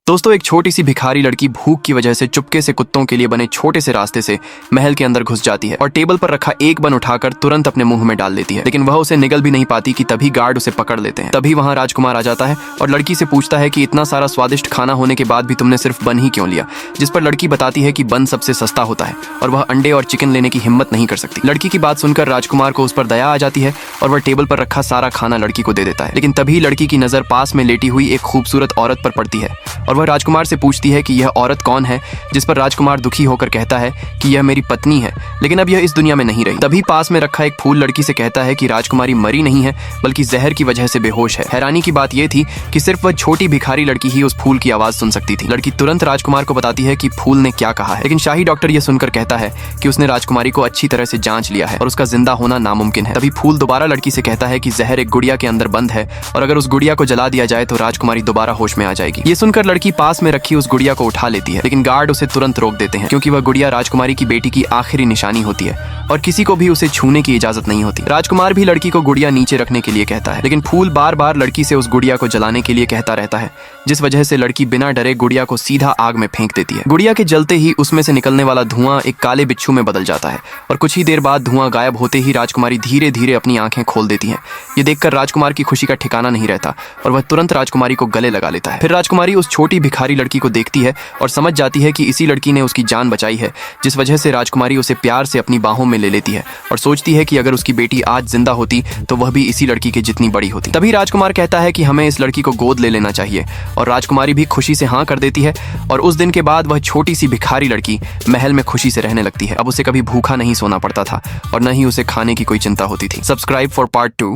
दोस्तों, एक छोटी सी भिखारी लड़की भूख की वजह से चुपके से कुत्तों के लिए बने छोटे से रास्ते से महल के अंदर घुस जाती है और टेबल पर रखा एक बन उठाकर तुरंत अपने मुंह में डाल लेती है। लेकिन वह उसे निगल भी नहीं पाती कि तभी गार्ड उसे पकड़ लेते हैं। तभी वहां राजकुमार आ जाता है और लड़की से पूछता है कि इतना सारा स्वादिष्ट खाना होने के बाद भी तुमने सिर्फ बन ही क्यों लिया। जिस पर लड़की बताती है कि बन सबसे सस्ता होता है और वह अंडे और चिकन लेने की हिम्मत नहीं कर सकती। लड़की की बात सुनकर राजकुमार को उस पर दया आ जाती है और वह टेबल पर रखा सारा खाना लड़की को दे देता है। लेकिन तभी लड़की की नजर पास में लेटी हुई एक खूबसूरत औरत पर पड़ती है और वह राजकुमार से पूछती है कि यह औरत कौन है। जिस पर राजकुमार दुखी होकर कहता है कि यह मेरी पत्नी है, लेकिन अब यह इस दुनिया में नहीं रही। तभी पास में रखा एक फूल लड़की से कहता है कि राजकुमारी मरी नहीं है बल्कि जहर की वजह से बेहोश है। हैरानी की बात यह थी कि सिर्फ वह छोटी भिखारी लड़की ही उस फूल की आवाज सुन सकती थी। लड़की तुरंत राजकुमार को बताती है कि फूल ने क्या कहा है, लेकिन शाही डॉक्टर यह सुनकर कहता है कि उसने राजकुमारी को अच्छी तरह से जांच लिया है और उसका जिंदा होना नामुमकिन है। तभी फूल दोबारा लड़की से कहता है कि जहर एक गुड़िया के अंदर बंद है और अगर उस गुड़िया को जला दिया जाए तो राजकुमारी दोबारा होश में आ जाएगी। ये सुनकर लड़की पास में रखी उस गुड़िया को उठा लेती है, लेकिन गार्ड उसे तुरंत रोक देते हैं क्योंकि वह गुड़िया राजकुमारी की बेटी की आखिरी निशानी होती है और किसी को भी उसे छूने की इजाजत नहीं होती। राजकुमार भी लड़की को गुड़िया नीचे रखने के लिए कहता है, लेकिन फूल बार बार लड़की से उस गुड़िया को जलाने के लिए कहता रहता है, जिस वजह से लड़की बिना डरे गुड़िया को सीधा आग में फेंक देती है। गुड़िया के जलते ही उसमें से निकलने वाला धुआं एक काले बिच्छू में बदल जाता है और कुछ ही देर बाद धुआं गायब होते ही राजकुमारी धीरे धीरे अपनी आंखें खोल देती है। ये देखकर राजकुमार की खुशी का ठिकाना नहीं रहता और वह तुरंत राजकुमारी को गले लगा लेता है। फिर राजकुमारी उस छोटी भिखारी लड़की को देखती है और समझ जाती है कि इसी लड़की ने उसकी जान बचाई है, जिस वजह से राजकुमारी उसे प्यार से अपनी बाहों में ले लेती है और सोचती है कि अगर उसकी बेटी आज जिंदा होती तो वह भी इसी लड़की के जितनी बड़ी होती। तभी राजकुमार कहता है कि हमें इस लड़की को गोद ले लेना चाहिए और राजकुमारी भी खुशी से हाँ कर देती है और उस दिन के बाद वह छोटी सी भिखारी लड़की महल में खुशी से रहने लगती है। अब उसे कभी भूखा नहीं सोना पड़ता था और न ही उसे खाने की कोई चिंता होती थी। Subscribe for part 2।